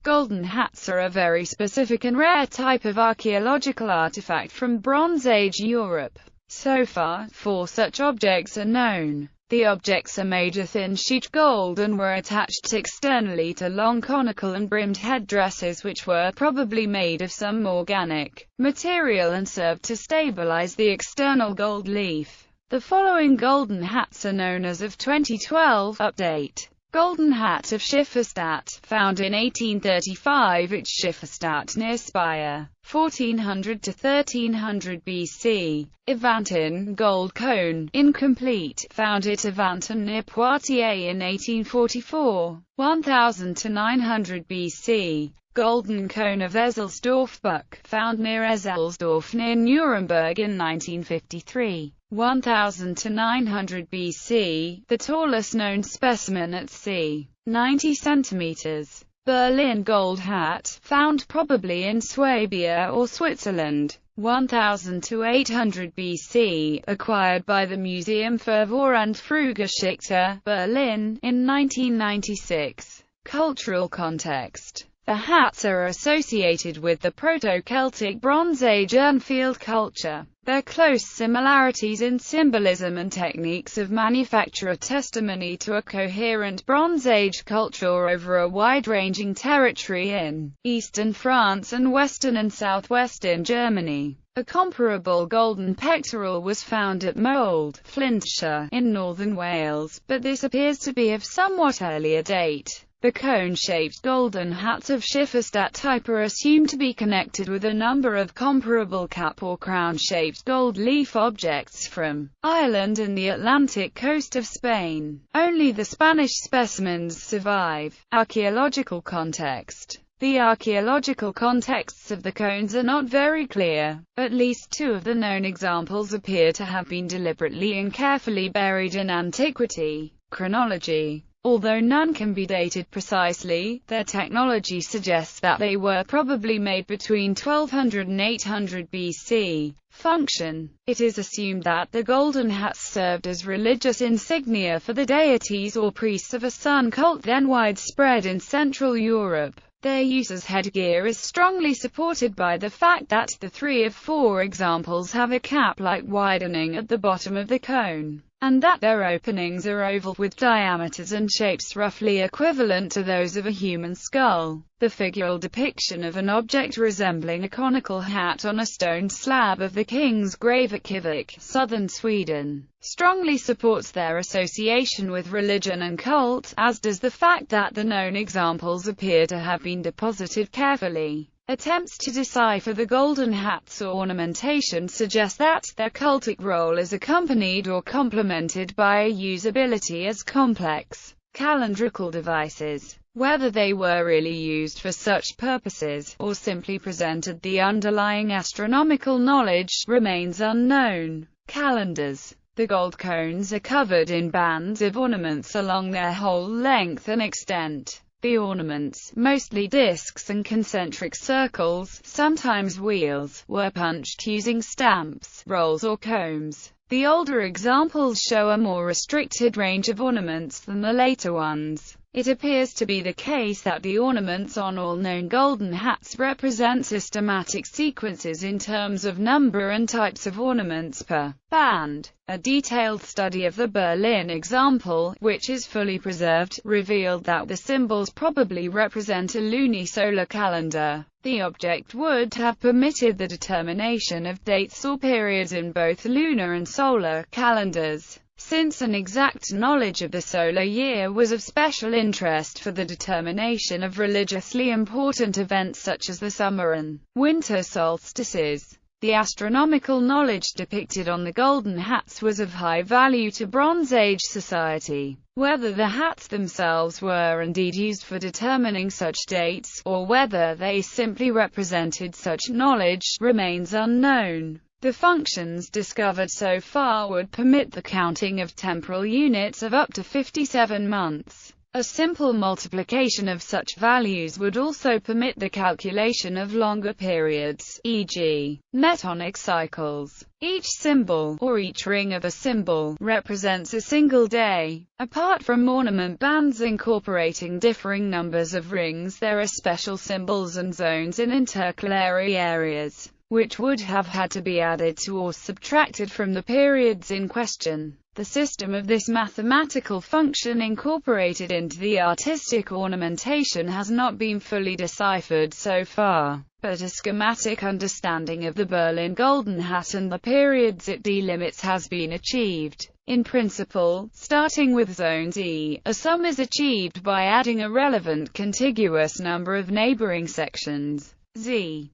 Golden hats are a very specific and rare type of archaeological artifact from Bronze Age Europe. So far, 4 such objects are known. The objects are made of thin sheet gold and were attached externally to long conical and brimmed headdresses which were probably made of some organic material and served to stabilize the external gold leaf. The following golden hats are known as of 2012 update. Golden hat of Schifferstadt, found in 1835 at Schifferstadt near Speyer, 1400 to 1300 BC. Avantin, gold cone, incomplete, found at Avantin near Poitiers in 1844, 1000 to 900 BC. Golden cone of Ezzelsdorf-Buck, found near Ezzelsdorf near Nuremberg in 1953. 1000 to 900 BC, the tallest known specimen at c. 90 centimeters. Berlin gold hat, found probably in Swabia or Switzerland. 1000 to 800 BC, acquired by the Museum für Vor- und Frühgeschichte, Berlin, in 1996. Cultural context. The hats are associated with the Proto-Celtic Bronze Age Urnfield culture. Their close similarities in symbolism and techniques of manufacture are testimony to a coherent Bronze Age culture over a wide-ranging territory in eastern France and western and southwestern Germany. A comparable golden pectoral was found at Mold, Flintshire, in northern Wales, but this appears to be of somewhat earlier date. The cone-shaped golden hats of Schifferstadt type are assumed to be connected with a number of comparable cap or crown-shaped gold leaf objects from Ireland and the Atlantic coast of Spain. Only the Spanish specimens survive. Archaeological context. The archaeological contexts of the cones are not very clear. At least 2 of the known examples appear to have been deliberately and carefully buried in antiquity. Chronology. Although none can be dated precisely, their technology suggests that they were probably made between 1200 and 800 BC. Function. It is assumed that the golden hats served as religious insignia for the deities or priests of a sun cult then widespread in Central Europe. Their use as headgear is strongly supported by the fact that the 3 of 4 examples have a cap-like widening at the bottom of the cone, and that their openings are oval with diameters and shapes roughly equivalent to those of a human skull. The figural depiction of an object resembling a conical hat on a stone slab of the king's grave at Kivik, southern Sweden, strongly supports their association with religion and cult, as does the fact that the known examples appear to have been deposited carefully. Attempts to decipher the golden hat's ornamentation suggest that their cultic role is accompanied or complemented by a usability as complex calendrical devices. Whether they were really used for such purposes, or simply presented the underlying astronomical knowledge, remains unknown. Calendars. The gold cones are covered in bands of ornaments along their whole length and extent. The ornaments, mostly discs and concentric circles, sometimes wheels, were punched using stamps, rolls or combs. The older examples show a more restricted range of ornaments than the later ones. It appears to be the case that the ornaments on all known golden hats represent systematic sequences in terms of number and types of ornaments per band. A detailed study of the Berlin example, which is fully preserved, revealed that the symbols probably represent a lunisolar calendar. The object would have permitted the determination of dates or periods in both lunar and solar calendars, since an exact knowledge of the solar year was of special interest for the determination of religiously important events such as the summer and winter solstices. The astronomical knowledge depicted on the golden hats was of high value to Bronze Age society. Whether the hats themselves were indeed used for determining such dates, or whether they simply represented such knowledge, remains unknown. The functions discovered so far would permit the counting of temporal units of up to 57 months. A simple multiplication of such values would also permit the calculation of longer periods, e.g., metonic cycles. Each symbol, or each ring of a symbol, represents a single day. Apart from ornament bands incorporating differing numbers of rings, there are special symbols and zones in intercalary areas, which would have had to be added to or subtracted from the periods in question. The system of this mathematical function incorporated into the artistic ornamentation has not been fully deciphered so far, but a schematic understanding of the Berlin Golden Hat and the periods it delimits has been achieved. In principle, starting with zones E, a sum is achieved by adding a relevant contiguous number of neighboring sections, Z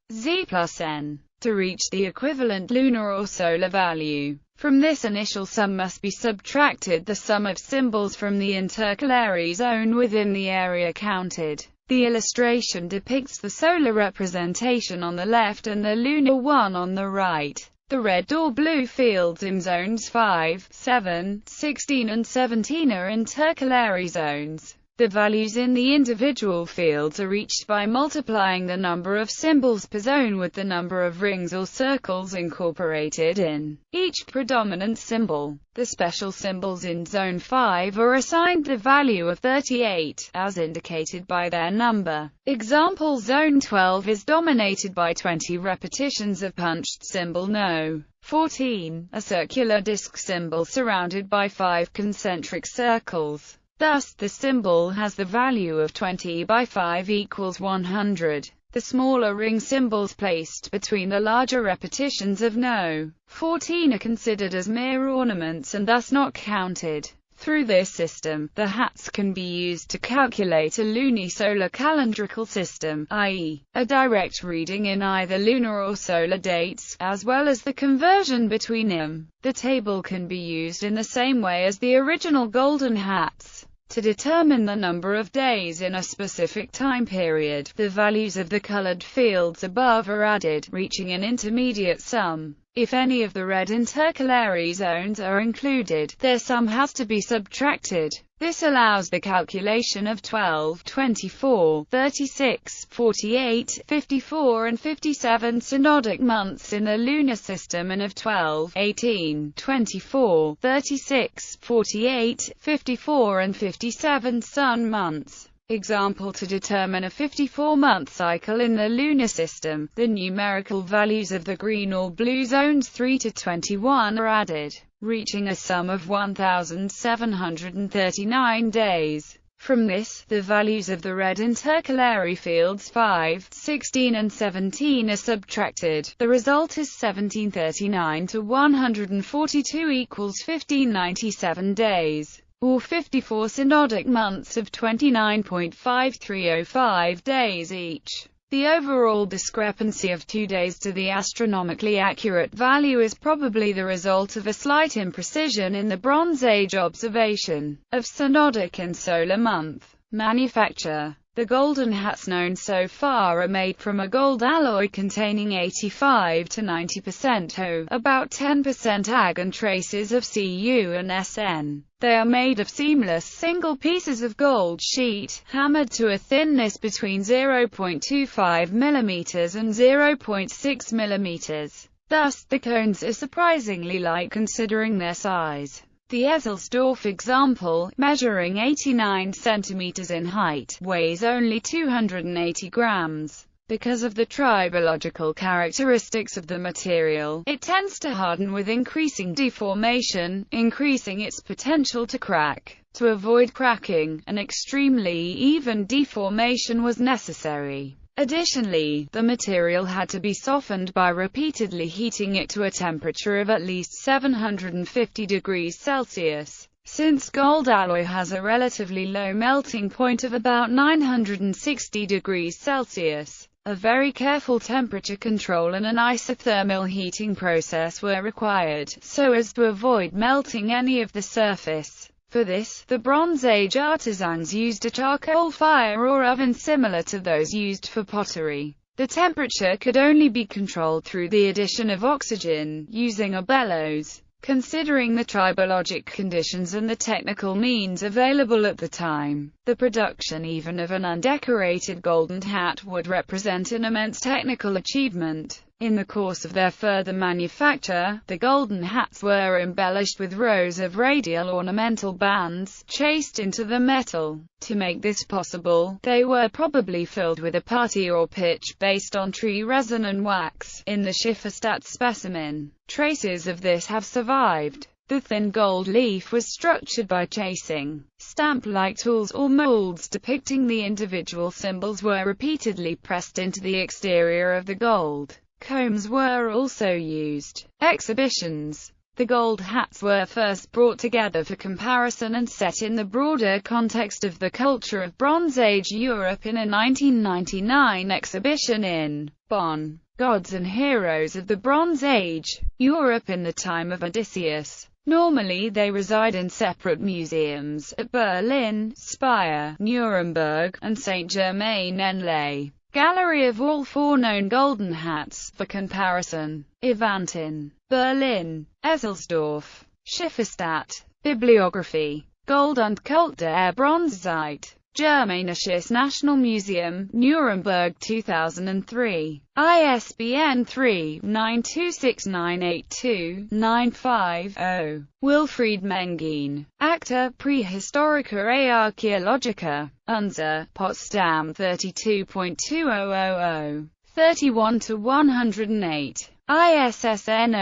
plus N, to reach the equivalent lunar or solar value. From this initial sum must be subtracted the sum of symbols from the intercalary zone within the area counted. The illustration depicts the solar representation on the left and the lunar one on the right. The red or blue fields in zones 5, 7, 16 and 17 are intercalary zones. The values in the individual fields are reached by multiplying the number of symbols per zone with the number of rings or circles incorporated in each predominant symbol. The special symbols in Zone 5 are assigned the value of 38, as indicated by their number. Example: Zone 12 is dominated by 20 repetitions of punched symbol No. 14, a circular disk symbol surrounded by 5 concentric circles. Thus, the symbol has the value of 20 by 5 equals 100. The smaller ring symbols placed between the larger repetitions of No. 14 are considered as mere ornaments and thus not counted. Through this system, the hats can be used to calculate a lunisolar calendrical system, i.e., a direct reading in either lunar or solar dates, as well as the conversion between them. The table can be used in the same way as the original golden hats. To determine the number of days in a specific time period, the values of the colored fields above are added, reaching an intermediate sum. If any of the red intercalary zones are included, their sum has to be subtracted. This allows the calculation of 12, 24, 36, 48, 54 and 57 synodic months in the lunar system and of 12, 18, 24, 36, 48, 54 and 57 sun months. Example: to determine a 54-month cycle in the lunar system, the numerical values of the green or blue zones 3 to 21 are added, reaching a sum of 1,739 days. From this, the values of the red intercalary fields 5, 16 and 17 are subtracted. The result is 1739 to 142 equals 1597 days, or 54 synodic months of 29.5305 days each. The overall discrepancy of 2 days to the astronomically accurate value is probably the result of a slight imprecision in the Bronze Age observation of synodic and solar month. Manufacture: the golden hats known so far are made from a gold alloy containing 85 to 90% Ho, about 10% Ag and traces of Cu and Sn. They are made of seamless single pieces of gold sheet, hammered to a thinness between 0.25 mm and 0.6 mm. Thus, the cones are surprisingly light considering their size. The Ezzelsdorf example, measuring 89 cm in height, weighs only 280 grams. Because of the tribological characteristics of the material, it tends to harden with increasing deformation, increasing its potential to crack. To avoid cracking, an extremely even deformation was necessary. Additionally, the material had to be softened by repeatedly heating it to a temperature of at least 750 degrees Celsius. Since gold alloy has a relatively low melting point of about 960 degrees Celsius, a very careful temperature control and an isothermal heating process were required, so as to avoid melting any of the surface. For this, the Bronze Age artisans used a charcoal fire or oven similar to those used for pottery. The temperature could only be controlled through the addition of oxygen, using a bellows. Considering the tribologic conditions and the technical means available at the time, the production even of an undecorated golden hat would represent an immense technical achievement. In the course of their further manufacture, the golden hats were embellished with rows of radial ornamental bands, chased into the metal. To make this possible, they were probably filled with a putty or pitch based on tree resin and wax. In the Schifferstadt specimen, traces of this have survived. The thin gold leaf was structured by chasing. Stamp-like tools or molds depicting the individual symbols were repeatedly pressed into the exterior of the gold. Combs were also used. Exhibitions. The gold hats were first brought together for comparison and set in the broader context of the culture of Bronze Age Europe in a 1999 exhibition in Bonn. Gods and Heroes of the Bronze Age, Europe in the Time of Odysseus. Normally they reside in separate museums, at Berlin, Speyer, Nuremberg, and Saint-Germain-en-Laye. Gallery of all four known golden hats, for comparison. Evantin, Berlin, Ecclesdorf, Schifferstadt. Bibliography. Gold und Kult der Bronzezeit. Germanisches National Museum, Nuremberg 2003. ISBN 3-926982-950. Wilfried Mengin. Acta Praehistorica et Archaeologica. Unser, Potsdam 32.2000. 31-108. ISSN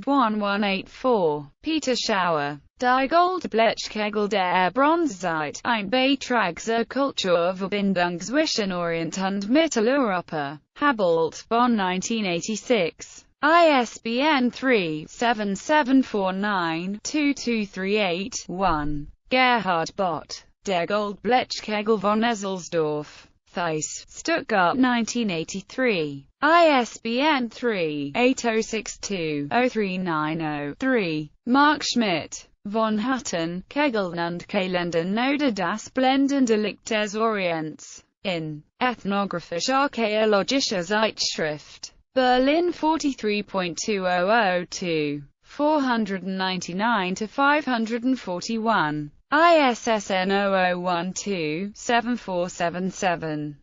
0341-1184. Peter Schauer. Die Goldblechkegel der Bronzezeit, ein Beitrag zur Kulturverbindung zwischen Orient und Mitteleuropa. Habelt, Bonn 1986. ISBN 3-7749-2238-1. Gerhard Bott. Der Goldblechkegel von Ecclesdorf. Theis, Stuttgart 1983. ISBN 3-8062-0390-3. Mark Schmidt. Von Hutten, Kegeln und Kalender oder das blendende Licht des Orients. In Ethnographisch-Archäologische Zeitschrift. Berlin 43.2002. 499-541. ISSN 0012-7477.